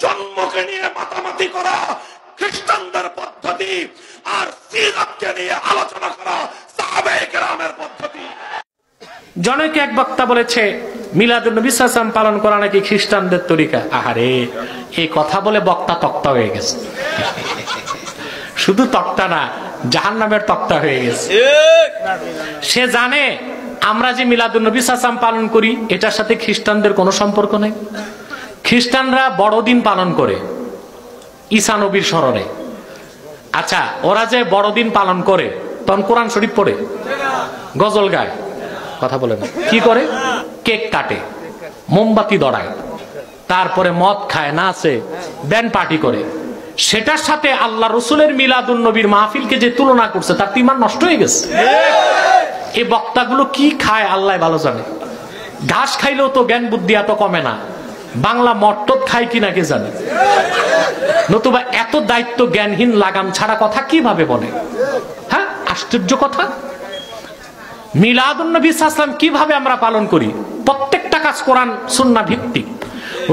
জন্মকে নিয়ে মাতামাতি করা খ্রিস্টানদের পদ্ধতি, আর সিরাতকে নিয়ে আলোচনা করা সাহাবায়ে কেরামের পদ্ধতি। জনৈক এক বক্তা বলেছে মিলাদুন নবী সাল্লাল্লাহু আলাইহি ওয়াসাল্লাম পালন করা নাকি খ্রিস্টানদের তরিকা। আহারে, এই কথা বলে বক্তা তক্তা হয়ে গেছে। শুধু তক্তা না, জাহান্নামের তক্তা হয়ে গেছে। সে জানে আমরা যে মিলাদুন নবী সাল্লাল্লাহু আলাইহি ওয়াসাল্লাম পালন করি এটার সাথে খ্রিস্টানদের কোনো সম্পর্ক নেই। খ্রিস্টানরা বড়দিন পালন করে ঈসা নবীর স্মরণে। আচ্ছা, ওরা যে বড়দিন পালন করে তখন কোরআন শরীফ পড়ে, গজল গায়, কথা বলে না, কি করে? কেক কাটে, মোমবাতি দড়ায়, তারপরে মদ খায়, নাচে, ব্যান্ড পার্টি করে। সেটার সাথে আল্লাহ রসুলের মিলাদুন নবীর মাহফিলকে যে তুলনা করছে তার ঈমান নষ্ট হয়ে গেছে। এই বক্তাগুলো কি খায় আল্লাহ ভালো জানে। ঘাস খাইলেও তো জ্ঞান বুদ্ধি এত কমে না, বাংলা মট্টত খায় কিনা কে জানে। নতুবা এত দায়িত্ব জ্ঞানহীন লাগাম ছাড়া কথা কিভাবে বলে? হ্যাঁ, আশ্চর্য কথা। মিলাদুন নবী সাল্লাল্লাহু আলাইহি ওয়াসাল্লাম কিভাবে আমরা পালন করি? প্রত্যেকটা কাজ কোরআন সুন্নাহ ভিত্তিক।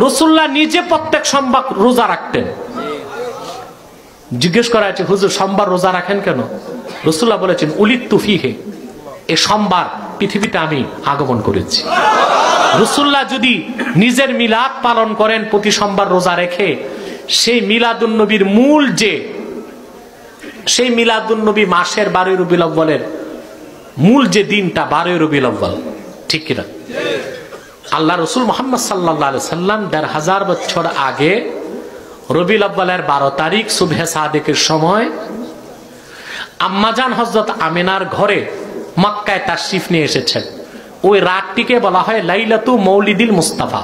রাসূলুল্লাহ নিজে প্রত্যেক সোমবার রোজা রাখতেন। জিজ্ঞেস করা হয়েছে, হুজুর সোমবার রোজা রাখেন কেন? রাসূলুল্লাহ বলেছেন, উলিদতু ফীহি, এই সোমবার পৃথিবীতে আমি আগমন করেছি। রাসূলুল্লাহ যদি নিজের মিলাদ পালন করেন প্রতি সোমবার রোজা রেখে, সেই মিলাদুন নবীর মূল যে সেই মিলাদুন নবী মাসের 12 রবিউল আউয়ালের মূল যে দিনটা 12 রবিউল আউয়াল, ঠিক কিনা? আল্লাহ রসুল মুহাম্মদ সাল্লাল্লাহু আলাইহি সাল্লাম ১৫০০ বছর আগে রবিউল আউয়ালের 12 তারিখ সুবহে সাদেকের সময় আম্মাজান হযরত আমিনার ঘরে মক্কায় তাশরিফ নিয়ে এসেছেন। ওই রাতটিকে বলা হয় লাইলাতু মৌলিদিল মুস্তাফা।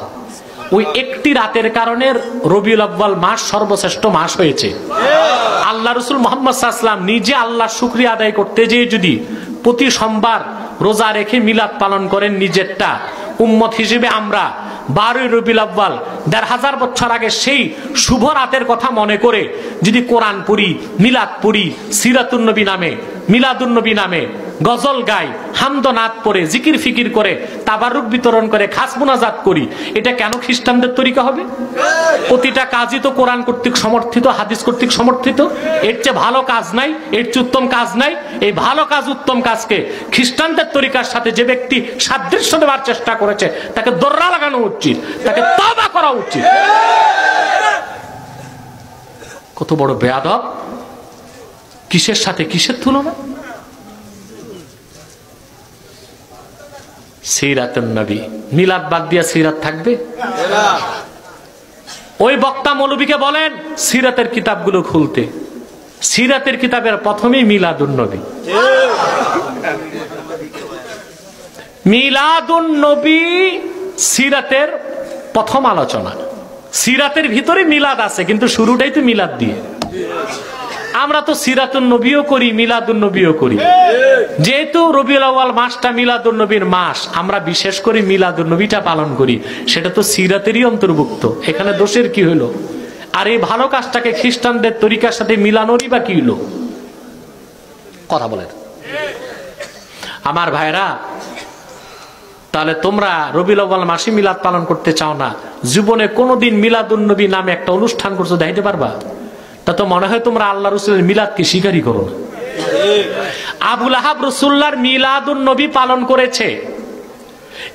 ওই একটি রাতের কারণে রবিউল আউয়াল মাস সর্বশ্রেষ্ঠ মাস হয়েছে। আল্লাহ রসুল মুহাম্মদ সাল্লাল্লাহু আলাইহি ওয়াসাল্লাম নিজে আল্লাহর শুকরিয়া আদায় করতে যেয়ে যদি প্রতি সোমবার রোজা রেখে মিলাদ পালন করেন নিজেরটা, উম্মত হিসেবে আমরা 12 রবিউল আউয়াল ১৫০০ বছর আগে সেই শুভ রাতের কথা মনে করে যদি কোরআন পড়ি, মিলাদ পড়ি, সিরাতুন নবী নামে, মিলাদুন নবী নামে গজল গাই, হামদ নাত পড়ে, জিকির ফিকির করে, তাবারুক বিতরণ করে, খাস মুনাজাত করি, এটা কেন খ্রিস্টানদের তরিকা হবে? প্রতিটা কাজই তো কোরআন কর্তৃক সমর্থিত, হাদিস কর্তৃক সমর্থিত। এর চেয়ে ভালো কাজ নাই, এর চেয়ে উত্তম কাজ নাই। এই ভালো কাজ, উত্তম কাজকে খ্রিস্টানদের তরিকার সাথে যে ব্যক্তি সাদৃশ্য দেওয়ার চেষ্টা করেছে তাকে দোররা লাগানো উচিত, তাকে তওবা করা উচিত। কত বড় বেয়াদব! কিসের সাথে কিসের তুলনা? সিরাতুন নবী, মিলাদ বাদ দিয়া সিরাত থাকবে? ওই বক্তা মৌলবীকে বলেন সিরাতের কিতাবগুলো খুলতে। সিরাতের কিতাবের প্রথমেই মিলাদুন নবী। মিলাদুন নবী সিরাতের প্রথম আলোচনা। সিরাতের ভিতরে মিলাদ আছে, কিন্তু শুরুটাই তো মিলাদ দিয়ে। আমরা তো সিরাতুন নবীও করি, মিলাদুন নবীও করি। যেহেতু রবিউল আউয়াল মাসটা মিলাদুন নবীর মাস, আমরা বিশেষ করে মিলাদুন নবীটা পালন করি। সেটা তো সিরাতেরই অন্তর্ভুক্ত, এখানে দোষের কি হলো? আর এই ভালো কাজটাকে খ্রিস্টানদের তরিকার সাথে মিলানোরই বা কি হলো? কথা বলেন আমার ভাইরা। তাহলে তোমরা রবিউল আউয়াল মাসে মিলাদ পালন করতে চাও না, জীবনে কোনোদিন মিলাদুন নবী নামে একটা অনুষ্ঠান করছো দেখাইতে পারবা? তা তো মনে হয় তোমরা আল্লাহ রসুলের মিলাদকে স্বীকারই করো না। আবু লাহাব রাসূলুল্লাহর মিলাদুন নবী পালন করেছে,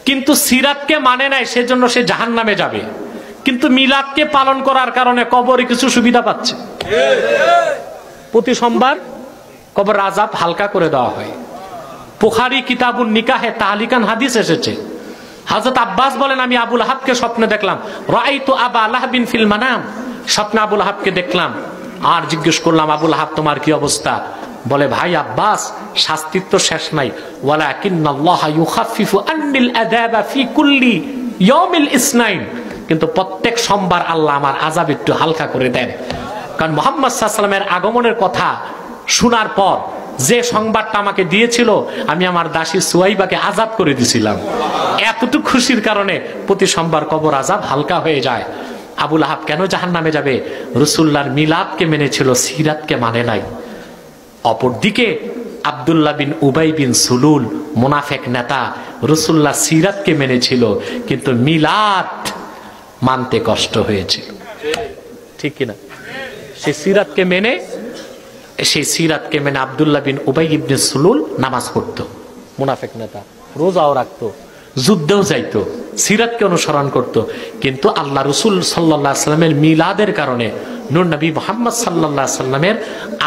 কিন্তু সিরাতকে মানে নাই, সেজন্য সে জাহান্নামে যাবে। কিন্তু মিলাদকে পালন করার কারণে কবরে কিছু সুবিধা পাচ্ছে। প্রতি সোমবার কবর আযাব হালকা করে দেওয়া হয়। বুখারী কিতাবুন নিকাহে তাহলিকান হাদিস এসেছে, হযরত আব্বাস বলেন, আমি আবু লাহাবকে স্বপ্নে দেখলাম। রাআইতু আবা লাহাবিন ফিল মানাম, স্বপ্নে আবু লাহাবকে দেখলাম। আর জিজ্ঞেস করলাম, আবু লাহাব তোমার কি অবস্থা? বলে, ভাই আব্বাস, শাস্তির তো শেষ নাই। ওয়ালাকিন্নাল্লাহা ইউখাফফিফু আন্নিল আযাবা ফি কুল্লি ইয়াউমিল ইসনাইন, কিন্তু প্রত্যেক সোমবার আল্লাহ আমার আযাব একটু হালকা করে দেন। কারণ মুহাম্মদ সাল্লাল্লাহু আলাইহি ওয়াসাল্লামের আগমনের কথা শোনার পর যে সংবাদটা আমাকে দিয়েছিল, আমি আমার দাসী সুয়াইবাকে আযাব করে দিয়েছিলাম। এতটুকু খুশির কারণে প্রতি সোমবার কবর আযাব হালকা হয়ে যায়। আবু লাহাব কেন জাহান্নামে যাবে? রাসূলুল্লাহর মিলাদকে মেনেছিল, সিরাতকে মানে নাই। অপরদিকে আব্দুল্লাহ বিন উবাই বিন সুলুল মুনাফিক নেতা, রাসূলুল্লাহ সিরাতকে মেনেছিল, কিন্তু মিলাদ মানতে কষ্ট হয়েছিল। ঠিক কিনা? সেই সিরাতকে মেনে আব্দুল্লাহ বিন উবাই ইবনে সুলুল নামাজ পড়তো, মুনাফিক নেতা, রোজাও রাখতো, যুদ্ধেও যাইতো, সিরাতকে অনুসরণ করত। কিন্তু আল্লাহ রসুল সাল্লাল্লাহু আলাইহি সাল্লামের মিলাদের কারণে, নূর নবী মুহাম্মদ সাল্লাল্লাহু আলাইহি সাল্লামের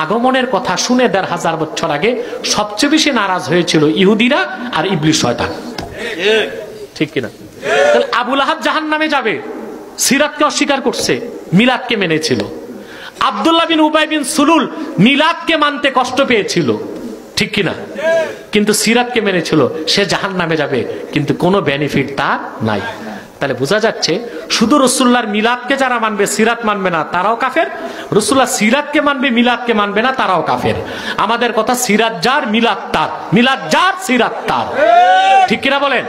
আগমনের কথা শুনে ১৫০০ বছর আগে সবচেয়ে বেশি নারাজ হয়েছিল ইহুদিরা আর ইবলিস শয়তান। ঠিক কিনা? তাহলে আবু লাহাব জাহান্নামে যাবে, সিরাতকে অস্বীকার করছে, মিলাদকে মেনেছিল। আব্দুল্লাহ বিন উবাই বিন সুলুল মিলাদকে মানতে কষ্ট পেয়েছিল, ঠিক কিনা? কিন্তু সিরাতকে মেনেছিল, সে জাহান্নামে যাবে, কিন্তু কোনো বেনিফিট তার নাই। তাহলে বোঝা যাচ্ছে শুধু রাসূলুল্লাহর মিলাদকে যারা মানবে, সিরাত মানবে না, তারাও কাফের। রাসূলুল্লাহ সিরাতকে মানবে, মিলাদকে মানবে না, তারাও কাফের। আমাদের কথা সিরাত যার, মিলাদ তার, মিলাদ যার, সিরাত তার। ঠিক কিনা বলেন?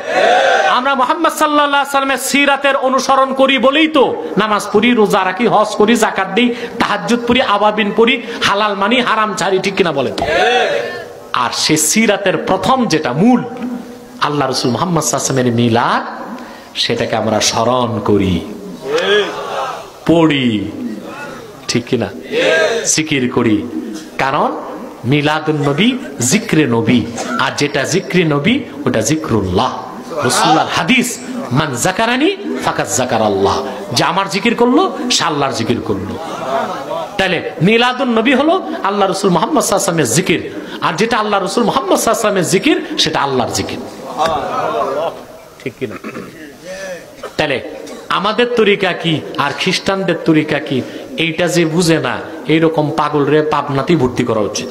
আমরা মুহাম্মদ সাল্লাল্লাহু আলাইহি সাল্লামের সিরাতের অনুসরণ করি বলেই তো নামাজ পড়ি, রোজা রাখি, হজ করি, যাকাত দিই, তাহাজ্জুদ পড়ি, আওয়াবিন পড়ি, হালাল মানি, হারাম ছাড়ি। ঠিক কিনা বলেন? আর সে সিরাতের প্রথম যেটা মূল আল্লাহ রসুল মুহাম্মদ সাল্লাল্লাহু আলাইহি ওয়াসাল্লামের মিলাদ, সেটাকে আমরা স্মরণ করি, পড়ি, ঠিক কিনা? জিকির করি। কারণ মিলাদুন নবী জিক্রে নবী, আর যেটা জিক্রে নবী ওটা জিক্রুল্লাহ। রাসূলুল্লাহর হাদিস, মান যাকারানি ফাকাত যাকারাল্লাহ, যে আমার জিকির করলো সে আল্লাহর জিকির করলো। তাহলে মিলাদুন নবী হলো আল্লাহ রসুল মুহাম্মদ সাল্লাল্লাহু আলাইহি ওয়াসাল্লামের জিকির, আর যেটা আল্লাহ রসুল মুহাম্মদ সাল্লাল্লাহু আলাইহি ওয়াসাল্লামের জিকির সেটা আল্লাহর জিকির। ঠিক কিনা? তাহলে আমাদের তরিকা কি আর খ্রিস্টানদের তরিকা কি, এইটা যে বুঝে না, এইরকম পাগল রে পাবনাতেই ভর্তি করা উচিত।